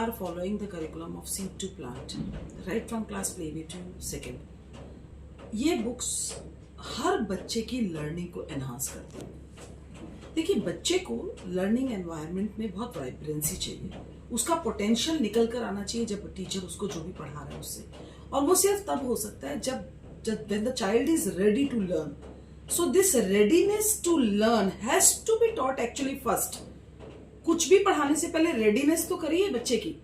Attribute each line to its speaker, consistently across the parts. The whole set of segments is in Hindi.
Speaker 1: are following the curriculum of Seed to Plant, right from class play to second. ये बुक्स हर बच्चे की लर्निंग को एनहांस करती हैं। देखिए, बच्चे को लर्निंग एनवायरनमेंट में बहुत वाइब्रेंसी चाहिए, उसका पोटेंशियल निकल कर आना चाहिए जब टीचर उसको जो भी पढ़ा रहा है उससे, और वो सिर्फ तब हो सकता है जब when the child is ready to learn. So this readiness to learn has to be taught actually first. कुछ भी पढ़ाने से पहले रेडीनेस तो करिए बच्चे की,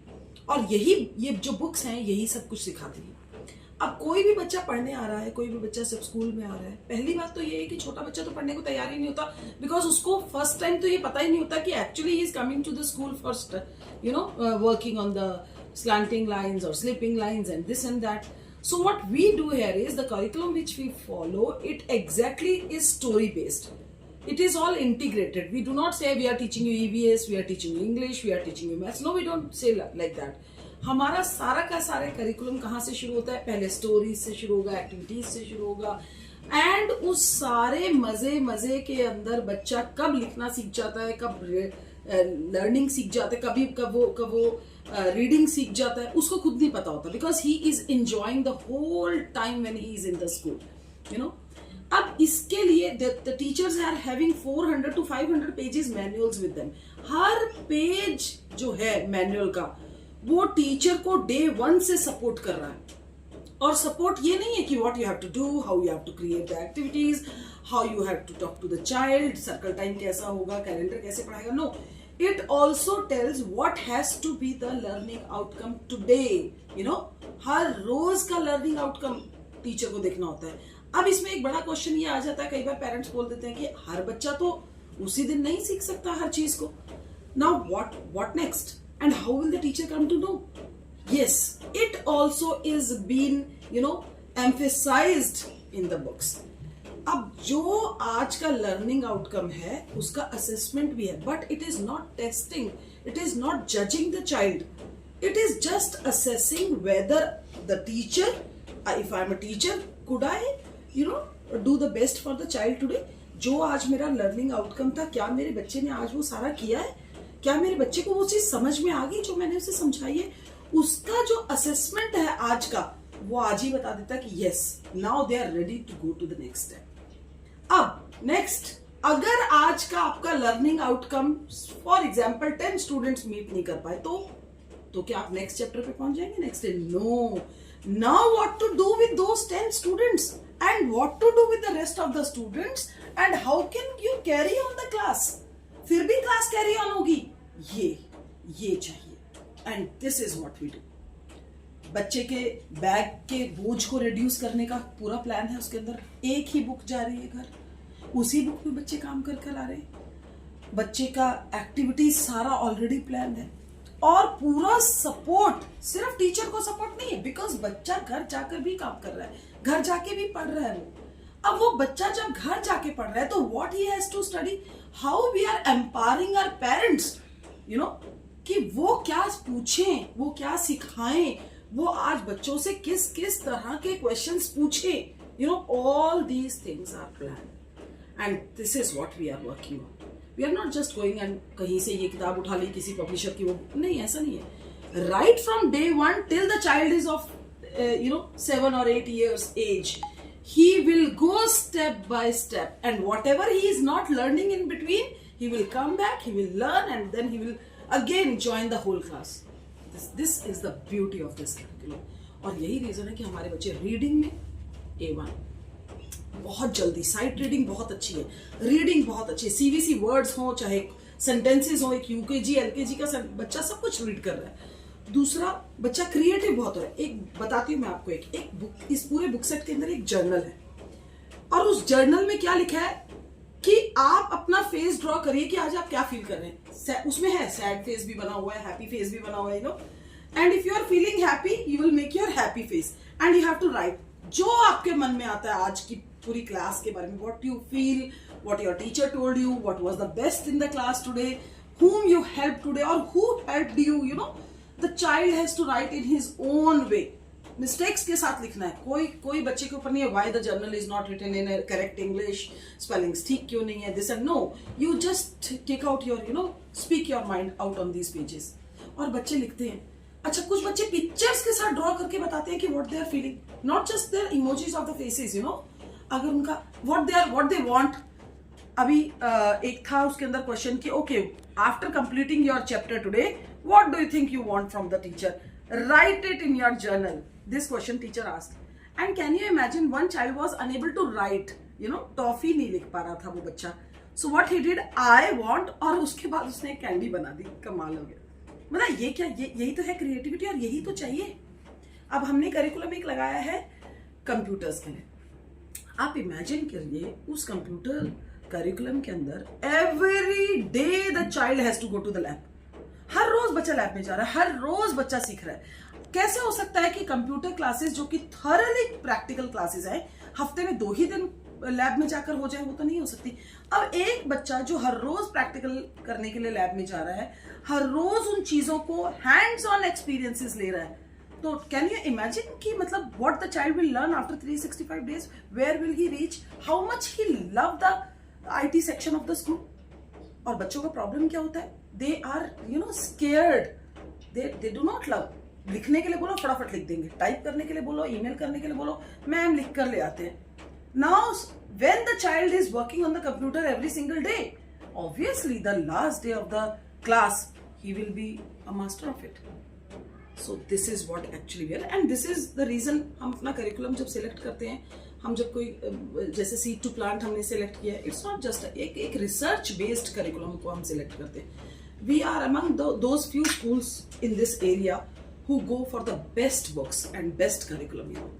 Speaker 1: और यही ये जो बुक्स हैं यही सब कुछ सिखाती है। अब कोई भी बच्चा पढ़ने आ रहा है, कोई भी बच्चा सब स्कूल में आ रहा है, पहली बात तो ये है कि छोटा बच्चा तो पढ़ने को तैयार ही नहीं होता, बिकॉज उसको फर्स्ट टाइम तो ये पता ही नहीं होता कि actually he is coming to the school first, working on the slanting lines or slipping lines and this and that. So what we do here is the curriculum which we follow, it exactly is story based. It is all integrated. We do not say we are teaching you EVS, we are teaching you English, we are teaching you maths. No, we don't say like that. हमारा सारा का सारा करिकुलम कहाँ से शुरू होता है? पहले स्टोरीज से शुरू होगा, एक्टिविटीज से शुरू होगा, एंड उस सारे मजे मजे के अंदर बच्चा कब लिखना सीख जाता है, कब लर्निंग सीख जाता है, कब वो रीडिंग सीख जाता है, उसको खुद नहीं पता होता, because he is enjoying the whole time when he is in the school, you know. अब इसके लिए the teachers are having 400 to 500 pages manuals with them. हर पेज जो है मैनुअल का वो टीचर को डे 1 से सपोर्ट कर रहा है, और सपोर्ट ये नहीं है कि what you have to do, how you have to create the activities, how you have to talk to the child, circle time कैसा होगा, कैलेंडर कैसे पढ़ाएगा। No, it also tells what has to be the learning outcome today, you know। हर रोज का लर्निंग आउटकम टीचर को देखना होता है। अब इसमें एक बड़ा क्वेश्चन ये आ जाता है, कई बार पेरेंट्स बोल देते हैं कि हर बच्चा तो उसी दिन नहीं सीख सकता हर चीज को। Now what next and how will the teacher come to know? Yes, it also is been, emphasized in the books. अब जो आज का लर्निंग आउटकम है उसका असेसमेंट भी है, but it is not testing, it is not judging the child, it is just assessing whether the teacher, if I am a teacher, could I do the best for the child today. जो आज मेरा लर्निंग आउटकम था, क्या मेरे बच्चे ने आज वो सारा किया है, क्या मेरे बच्चे को वो चीज समझ में आ गई जो मैंने उसे समझाई है। उसका जो असेसमेंट है आज का, वो आज ही बता देता कि yes, now they are ready to go to the next step. अब नेक्स्ट, अगर आज का आपका learning outcome for example 10 students meet नहीं कर पाए, तो क्या आप नेक्स्ट चैप्टर पे पहुंच जाएंगे next day? No. Now what to do with those 10 students and what to do with the rest of the students and how can you carry on the class, फिर भी क्लास कैरी ऑन होगी, ये चाहिए, and this is what we do. बच्चे के बैग के बोझ को रिड्यूस करने का पूरा प्लान है उसके अंदर। एक ही बुक जा रही है घर, उसी बुक में बच्चे काम कर आ रहे हैं, बच्चे का एक्टिविटीज सारा ऑलरेडी प्लान है, और पूरा सपोर्ट सिर्फ टीचर को सपोर्ट नहीं है, बिकॉज बच्चा घर जाकर भी काम कर रहा है, घर जाके भी पढ़ रहा है वो। अब वो बच्चा जब घर जाके पढ़ रहा है तो what he has to study, how we are empowering our parents, कि वो क्या पूछें, वो क्या सिखाएं, वो आज बच्चों से किस किस तरह के क्वेश्चंस पूछे, all these things are planned, and this is what we are working on. We are not just going and कहीं से ये किताब उठा ली किसी पब्लिशर की, वो नहीं, ऐसा नहीं है। Right from day 1 till the child is of 7 or 8 years age, he will go step by step, and whatever he is not learning in between, he will come back, he will learn, and then he will again join the whole class. This is the beauty of this curriculum. और यही रीजन है कि हमारे बच्चे रीडिंग में A1, बहुत जल्दी, साइट रीडिंग बहुत अच्छी है, रीडिंग बहुत अच्छी है, सीवीसी वर्ड्स हो चाहे सेंटेंसेस हो, एक यूकेजी एलकेजी का बच्चा सब कुछ रीड कर रहा है। दूसरा, बच्चा क्रिएटिव बहुत हो रहा है। एक बताती हूँ मैं आपको, एक बुक, इस पूरे बुक सेट के अंदर एक जर्नल है, और उस जर्नल में क्या लिखा है कि आप अपना फेस ड्रॉ करिए कि आज आप क्या फील कर रहे हैं। उसमें है सैड फेस भी बना हुआ है, हैप्पी फेस भी बना हुआ है, and if you are feeling happy you will make your happy face, and you have to write जो आपके मन में आता है आज की पूरी क्लास के बारे में, what you feel, what your teacher told you, what was the best in the class today, whom you helped today or who helped you, the child has to write in his own way. Mistakes के साथ लिखना है, कोई बच्चे के ऊपर नहीं है why the journal is not written in correct English, spellings ठीक क्यों नहीं है, this and no, you just take out your speak your mind out on these pages. और बच्चे लिखते हैं। अच्छा, कुछ बच्चे पिक्चर्स के साथ ड्रॉ करके बताते हैं कि what they are feeling, not just their emojis of the faces, you know, अगर उनका व्हाट दे वांट। अभी एक था उसके अंदर क्वेश्चन कि okay, after completing your chapter today, what do you think you want from the teacher, write it in your journal. This question teacher asked, and can you imagine one child was unable to write, you know, toffee नहीं लिख पा रहा था वो बच्चा। So what he did, I want, और उसके बाद उसने एक कैंडी बना दी। कमाल हो गया। मतलब ये क्या, यही तो है क्रिएटिविटी, और यही तो चाहिए। अब हमने करिकुलम एक लगाया है कंप्यूटर्स के लिए। आप इमेजिन करिए उस कंप्यूटर करिकुलम के अंदर every day the child has to go to the lab. हर रोज बच्चा लैब में जा रहा है, हर रोज बच्चा सीख रहा है। कैसे हो सकता है कि कंप्यूटर क्लासेस जो कि थॉरली प्रैक्टिकल क्लासेस है, हफ्ते में 2 ही दिन लैब में जाकर हो जाए? वो तो नहीं हो सकती। अब एक बच्चा जो हर रोज प्रैक्टिकल करने के लिए लैब में जा रहा है, हर रोज उन चीजों को हैंड्स ऑन एक्सपीरियंसेस ले रहा है, तो कैन यू इमेजिन कि मतलब what the child will learn after 365 days, where will he reach, how much he love the IT section of the school. और बच्चों का प्रॉब्लम क्या होता है, they are you know scared, they do not love. लिखने के लिए बोलो फटाफट लिख देंगे, टाइप करने के लिए बोलो, ईमेल करने के लिए बोलो, मैम लिख कर ले आते हैं। Now, when the child is working on the computer every single day, obviously the last day of the class, he will be a master of it. So this is what actually we are, and this is the reason हम अपना curriculum जब select करते हैं, हम जब कोई जैसे seed to plant हमने select किया, it's not just एक research based curriculum को हम select करते हैं. We are among those few schools in this area who go for the best books and best curriculum, you know.